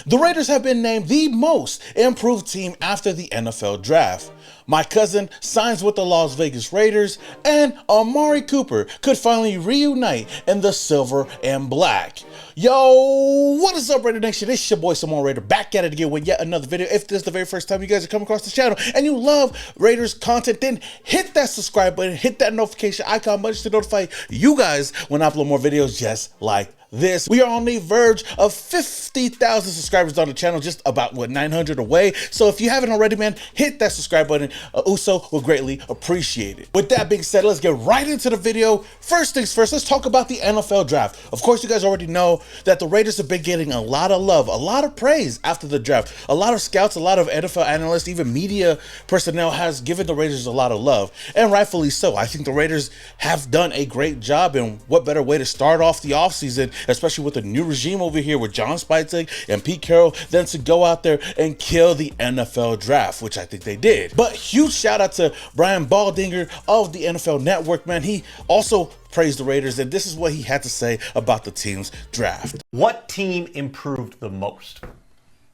The Raiders have been named the most improved team after the NFL draft. My cousin signs with the Las Vegas Raiders, and Amari Cooper could finally reunite in the silver and black. Yo, what is up, Raidernation? It's your boy, Simone Raider, back at it again with yet another video. If this is the very first time you guys are coming across the channel and you love Raiders content, then hit that subscribe button, hit that notification icon button to notify you guys when I upload more videos just like this. We are on the verge of 50,000 subscribers on the channel, just about 900 away. So if you haven't already, man, hit that subscribe button. Uso will greatly appreciate it. With that being said, let's get right into the video. First things first, let's talk about the NFL draft. Of course, you guys already know that the Raiders have been getting a lot of love, a lot of praise after the draft. A lot of scouts, a lot of NFL analysts, even media personnel has given the Raiders a lot of love, and rightfully so. I think the Raiders have done a great job, and what better way to start off the offseason, especially with the new regime over here with John Speitzig and Pete Carroll, than to go out there and kill the NFL draft, which I think they did. But huge shout out to Brian Baldinger of the NFL Network, man. He also praised the Raiders, and this is what he had to say about the team's draft. What team improved the most?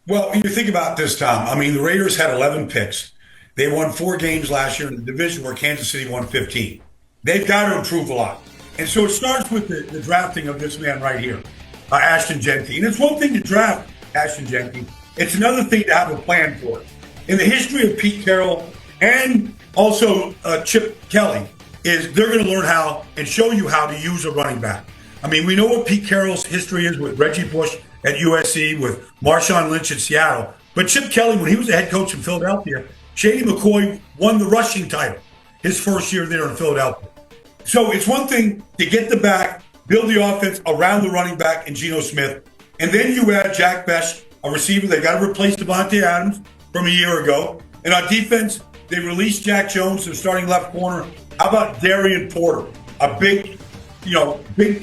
Well, you think about this, Tom. I mean, the Raiders had 11 picks. They won 4 games last year in the division where Kansas City won 15. They've got to improve a lot. And so it starts with the drafting of this man right here, Ashton Jeanty. And it's one thing to draft Ashton Jeanty. It's another thing to have a plan for it. In the history of Pete Carroll and also Chip Kelly, is they're going to learn how and show you how to use a running back. I mean, we know what Pete Carroll's history is with Reggie Bush at USC, with Marshawn Lynch in Seattle. But Chip Kelly, when he was the head coach in Philadelphia, Shady McCoy won the rushing title his first year there in Philadelphia. So it's one thing to get the back, build the offense around the running back and Geno Smith, and then you add Jack Bech, a receiver. They got to replace Devontae Adams from a year ago. And on defense, they released Jack Jones, their starting left corner. How about Darian Porter, a big,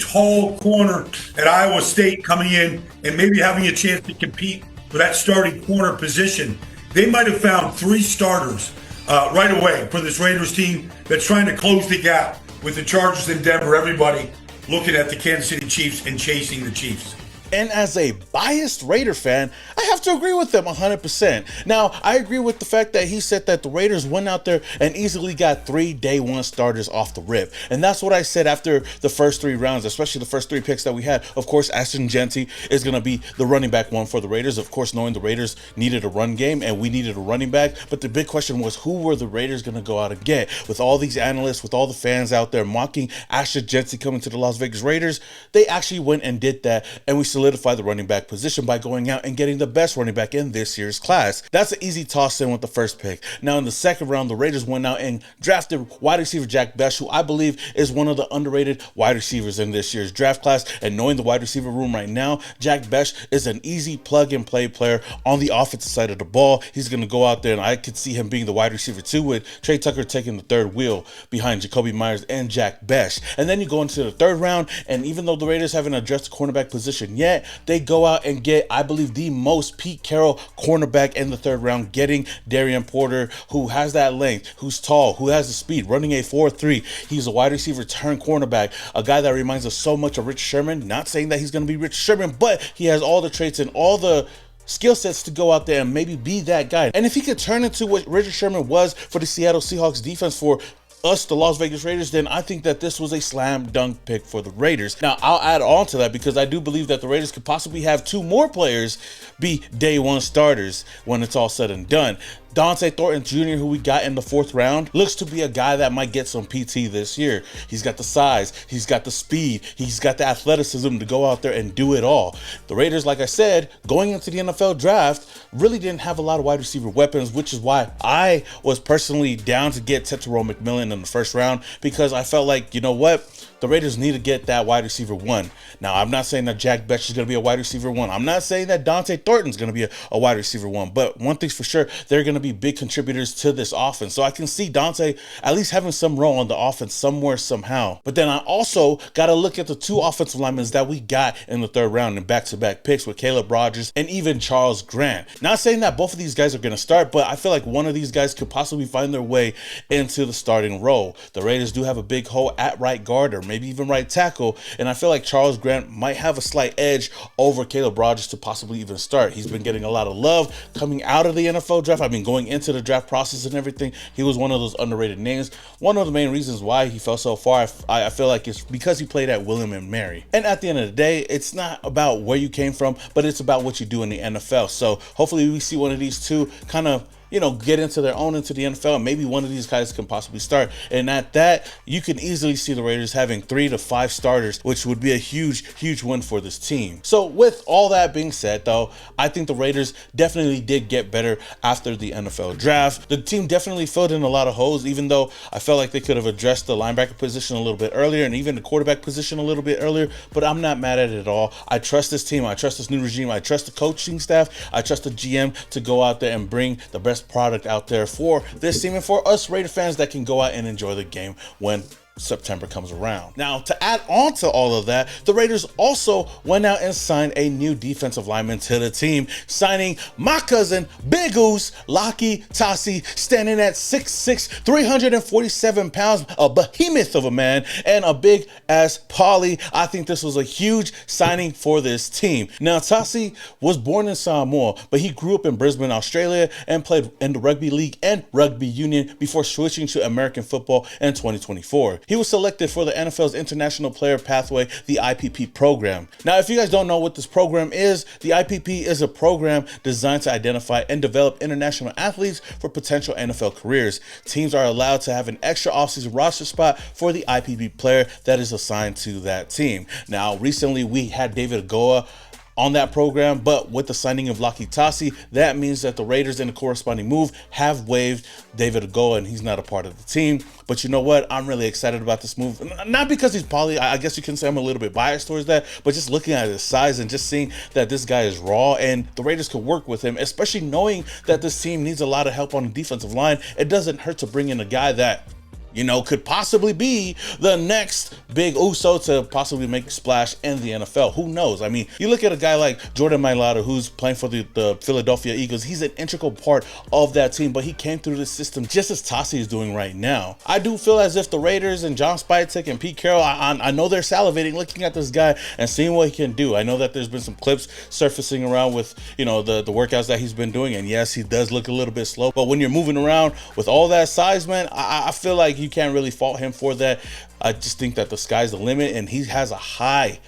tall corner at Iowa State coming in and maybe having a chance to compete for that starting corner position? They might have found 3 starters right away for this Raiders team that's trying to close the gap with the Chargers in Denver, everybody looking at the Kansas City Chiefs and chasing the Chiefs. And as a biased Raider fan, I have to agree with them 100%. Now, I agree with the fact that he said that the Raiders went out there and easily got 3 day 1 starters off the rip. And that's what I said after the first 3 rounds, especially the first 3 picks that we had. Of course, Ashton Jeanty is going to be the running back one for the Raiders. Of course, knowing the Raiders needed a run game and we needed a running back. But the big question was, who were the Raiders going to go out and get? With all these analysts, with all the fans out there mocking Ashton Jeanty coming to the Las Vegas Raiders, they actually went and did that, and we solidify the running back position by going out and getting the best running back in this year's class. That's an easy toss in with the first pick. Now in the second round, the Raiders went out and drafted wide receiver Jack Bech, who I believe is one of the underrated wide receivers in this year's draft class. And knowing the wide receiver room right now, Jack Bech is an easy plug and play player on the offensive side of the ball. He's going to go out there, and I could see him being the wide receiver too, with Trey Tucker taking the third wheel behind Jacoby Myers and Jack Bech. And then you go into the third round, and even though the Raiders haven't addressed the cornerback position yet, they go out and get, I believe, the most Pete Carroll cornerback in the third round, getting Darian Porter, who has that length, who's tall, who has the speed, running a 4.3. He's a wide receiver turned cornerback, a guy that reminds us so much of Rich Sherman. Not saying that he's going to be Rich Sherman, but he has all the traits and all the skill sets to go out there and maybe be that guy. And if he could turn into what Richard Sherman was for the Seattle Seahawks defense for us, the Las Vegas Raiders, then I think that this was a slam dunk pick for the Raiders. Now, I'll add on to that because I do believe that the Raiders could possibly have 2 more players be day 1 starters when it's all said and done. Dante Thornton Jr., who we got in the 4th round, looks to be a guy that might get some PT this year. He's got the size, he's got the speed, he's got the athleticism to go out there and do it all. The Raiders, like I said, going into the NFL draft, really didn't have a lot of wide receiver weapons, which is why I was personally down to get Tetairoa McMillan in the 1st round, because I felt like, you know what? The Raiders need to get that wide receiver 1. Now, I'm not saying that Jack Bech is going to be a wide receiver 1. I'm not saying that Dante Thornton's going to be a wide receiver 1. But one thing's for sure, they're going to be big contributors to this offense. So I can see Dante at least having some role on the offense somewhere, somehow. But then I also got to look at the two offensive linemen that we got in the third round in back-to-back picks with Caleb Rogers and even Charles Grant. Not saying that both of these guys are going to start, but I feel like one of these guys could possibly find their way into the starting role. The Raiders do have a big hole at right guard or maybe even right tackle, and I feel like Charles Grant might have a slight edge over Caleb Rogers to possibly even start. He's been getting a lot of love coming out of the NFL draft. I mean, going into the draft process and everything, he was one of those underrated names. One of the main reasons why he fell so far, I feel like it's because he played at William and Mary. And at the end of the day, it's not about where you came from, but it's about what you do in the NFL. So hopefully we see one of these two kind of, you know, get into their own into the NFL, and maybe one of these guys can possibly start. And at that, you can easily see the Raiders having 3 to 5 starters, which would be a huge win for this team. So with all that being said, though, I think the Raiders definitely did get better after the NFL draft. The team definitely filled in a lot of holes, even though I felt like they could have addressed the linebacker position a little bit earlier and even the quarterback position a little bit earlier, but I'm not mad at it at all. I trust this team. I trust this new regime. I trust the coaching staff. I trust the GM to go out there and bring the best product out there for this team and for us Raider fans that can go out and enjoy the game when September comes around. Now, to add on to all of that, the Raiders also went out and signed a new defensive lineman to the team, signing my cousin, Big Goose, Laki Tasi, standing at 6'6", 347 pounds, a behemoth of a man, and a big ass Polly. I think this was a huge signing for this team. Now, Tasi was born in Samoa, but he grew up in Brisbane, Australia, and played in the rugby league and rugby union before switching to American football in 2024. He was selected for the NFL's International Player Pathway, the IPP program. Now, if you guys don't know what this program is, the IPP is a program designed to identify and develop international athletes for potential NFL careers. Teams are allowed to have an extra offseason roster spot for the IPP player that is assigned to that team. Now, recently we had David Goa on that program, but with the signing of Laki Tasi, that means that the Raiders in the corresponding move have waived David Agoa and he's not a part of the team. But you know what? I'm really excited about this move. Not because he's Polly. I guess you can say I'm a little bit biased towards that, but just looking at his size and just seeing that this guy is raw and the Raiders could work with him, especially knowing that this team needs a lot of help on the defensive line. It doesn't hurt to bring in a guy that, you know, could possibly be the next big Uso to possibly make a splash in the NFL. Who knows? I mean, you look at a guy like Jordan Mailata, who's playing for the Philadelphia Eagles. He's an integral part of that team, but he came through the system just as Tasi is doing right now. I do feel as if the Raiders and John Spytek and Pete Carroll, I know they're salivating looking at this guy and seeing what he can do. I know that there's been some clips surfacing around with, you know, the workouts that he's been doing, and yes, he does look a little bit slow, but when you're moving around with all that size, man, I feel like you can't really fault him for that. I just think that the sky's the limit, and he has a high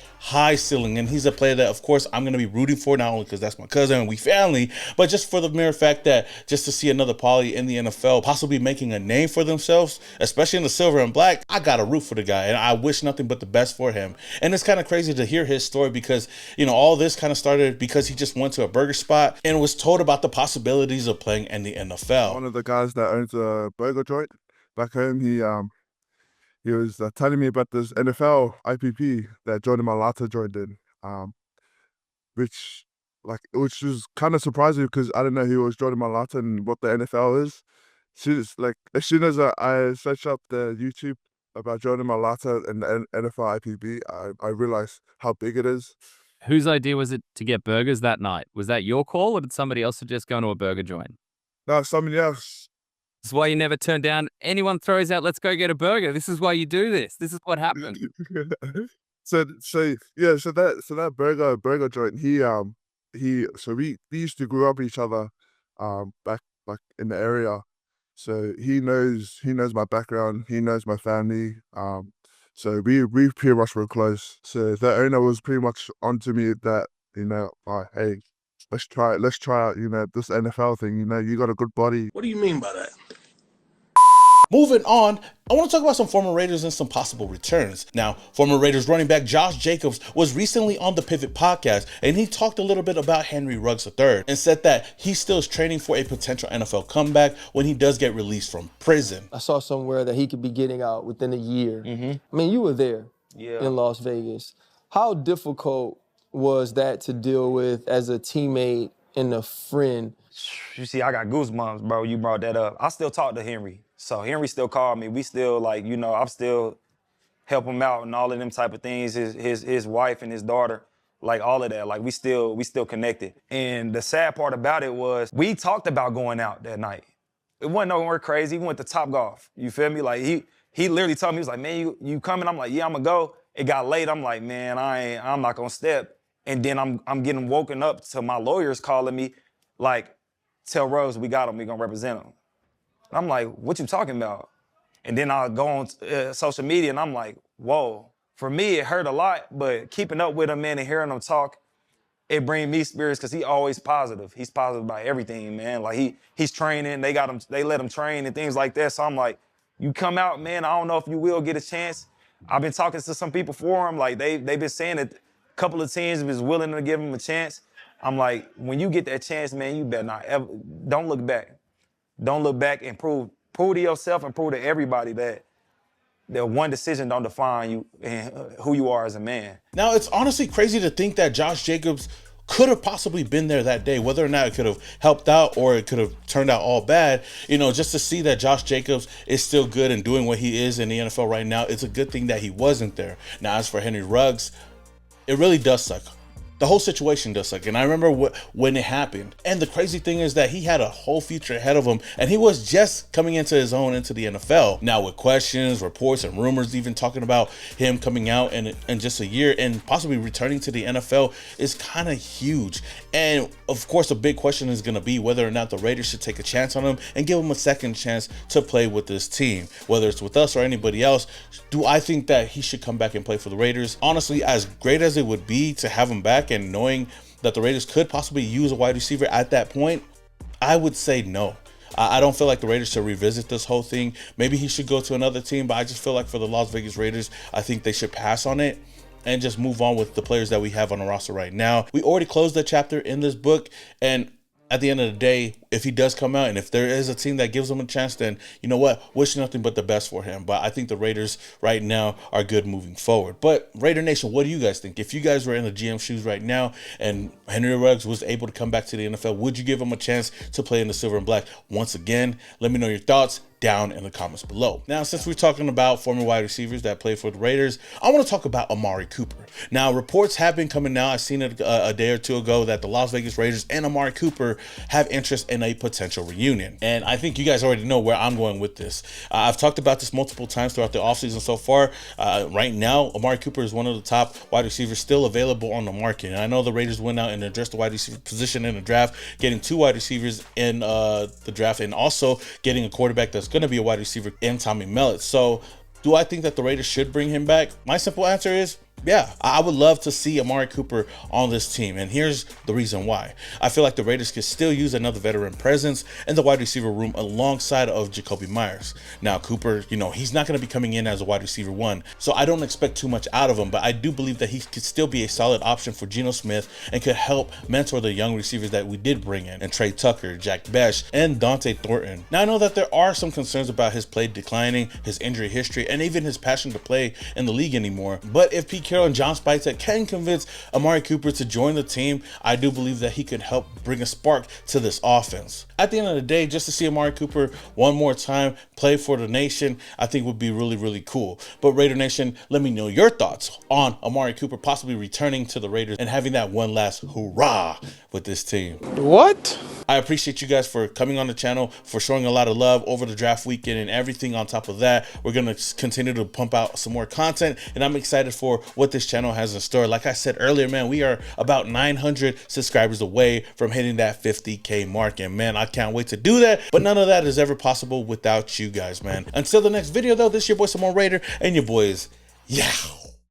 ceiling, and he's a player that, of course, I'm going to be rooting for, not only because that's my cousin and we family, but just for the mere fact that just to see another Polly in the NFL possibly making a name for themselves, especially in the silver and black, I got to root for the guy, and I wish nothing but the best for him. And it's kind of crazy to hear his story because, you know, all this kind of started because he just went to a burger spot and was told about the possibilities of playing in the NFL. One of the guys that owns a burger joint back home, he was telling me about this NFL IPP that Jordan Mailata joined in, which was kind of surprising because I didn't know who was Jordan Mailata and what the NFL is. As soon as I searched up the YouTube about Jordan Mailata and the NFL IPP, I realized how big it is. Whose idea was it to get burgers that night? Was that your call, or did somebody else suggest going to a burger joint? No, somebody else. This is why you never turn down anyone throws out, let's go get a burger. This is why you do this. This is what happened. So that burger joint, we used to grow up with each other back in the area. So he knows my background, he knows my family. So we pretty much were close. So the owner was pretty much onto me that, you know, hey, let's try out, you know, this NFL thing, you know, you got a good body. What do you mean by that? Moving on, I want to talk about some former Raiders and some possible returns. Now, former Raiders running back Josh Jacobs was recently on the Pivot podcast, and he talked a little bit about Henry Ruggs III and said that he still is training for a potential NFL comeback when he does get released from prison. I saw somewhere that he could be getting out within a year. I mean, you were there in Las Vegas. How difficult was that to deal with as a teammate and a friend. You see, I got goosebumps, bro. You brought that up. I still talk to Henry. So Henry still called me. We still, like, you know, I'm still help him out and all of them type of things. His wife and his daughter, like all of that. Like we still connected. And the sad part about it was we talked about going out that night. It wasn't nowhere crazy. We went to Topgolf. You feel me? Like he literally told me, he was like, man, you coming? I'm like, yeah, I'm gonna go. It got late. I'm like, man, I'm not gonna step. And then I'm getting woken up to my lawyers calling me, like, tell Rose we got him. We gonna represent him. I'm like, what you talking about? And then I'll go on social media and I'm like, whoa. For me, it hurt a lot, but keeping up with him, man, and hearing him talk, it brings me spirits because he always positive. He's positive about everything, man. Like he's training, they let him train and things like that. So I'm like, you come out, man, I don't know if you will get a chance. I've been talking to some people for him. Like they've been saying that a couple of teams is willing to give him a chance. I'm like, when you get that chance, man, you better not ever, don't look back. Don't look back and prove to yourself and prove to everybody that one decision don't define you and who you are as a man. Now, it's honestly crazy to think that Josh Jacobs could have possibly been there that day, whether or not it could have helped out or it could have turned out all bad. You know, just to see that Josh Jacobs is still good and doing what he is in the NFL right now, it's a good thing that he wasn't there. Now, as for Henry Ruggs, it really does suck. The whole situation does suck. And I remember when it happened. And the crazy thing is that he had a whole future ahead of him. And he was just coming into his own into the NFL. Now with questions, reports, and rumors even talking about him coming out in just a year and possibly returning to the NFL is kind of huge. And of course, the big question is going to be whether or not the Raiders should take a chance on him and give him a second chance to play with this team. Whether it's with us or anybody else, do I think that he should come back and play for the Raiders? Honestly, as great as it would be to have him back and knowing that the Raiders could possibly use a wide receiver at that point, I would say no. I don't feel like the Raiders should revisit this whole thing. Maybe he should go to another team, but I just feel like for the Las Vegas Raiders, I think they should pass on it and just move on with the players that we have on the roster right now. We already closed that chapter in this book, and at the end of the day, if he does come out and if there is a team that gives him a chance, then you know what? Wish nothing but the best for him. But I think the Raiders right now are good moving forward. But Raider Nation, what do you guys think? If you guys were in the GM shoes right now and Henry Ruggs was able to come back to the NFL, would you give him a chance to play in the silver and black once again? Let me know your thoughts down in the comments below. Now, since we're talking about former wide receivers that play for the Raiders, I want to talk about Amari Cooper. Now, reports have been coming out. I seen it a day or two ago that the Las Vegas Raiders and Amari Cooper have interest in a potential reunion. And I think you guys already know where I'm going with this. I've talked about this multiple times throughout the offseason so far. Right now, Amari Cooper is one of the top wide receivers still available on the market. And I know the Raiders went out and addressed the wide receiver position in the draft, getting 2 wide receivers in the draft and also getting a quarterback that's going to be a wide receiver in Tommy Mellott. So do I think that the Raiders should bring him back? My simple answer is yeah, I would love to see Amari Cooper on this team. And here's the reason why. I feel like the Raiders could still use another veteran presence in the wide receiver room alongside of Jacoby Myers. Now, Cooper, you know, he's not going to be coming in as a wide receiver 1, so I don't expect too much out of him, but I do believe that he could still be a solid option for Geno Smith and could help mentor the young receivers that we did bring in, and Trey Tucker, Jack Besh, and Dante Thornton. Now, I know that there are some concerns about his play declining, his injury history, and even his passion to play in the league anymore, but if Pete Carroll and John Spitzer can convince Amari Cooper to join the team, I do believe that he could help bring a spark to this offense. At the end of the day, just to see Amari Cooper one more time play for the nation, I think would be really, really cool. But Raider Nation, let me know your thoughts on Amari Cooper possibly returning to the Raiders and having that one last hurrah with this team. What? I appreciate you guys for coming on the channel, for showing a lot of love over the draft weekend and everything on top of that. We're going to continue to pump out some more content, and I'm excited for what this channel has in store. Like I said earlier, man, we are about 900 subscribers away from hitting that 50K mark, and man, I can't wait to do that, but none of that is ever possible without you guys, man. Until the next video, though, this is your boy, Simone Raider, and your boys, yeah.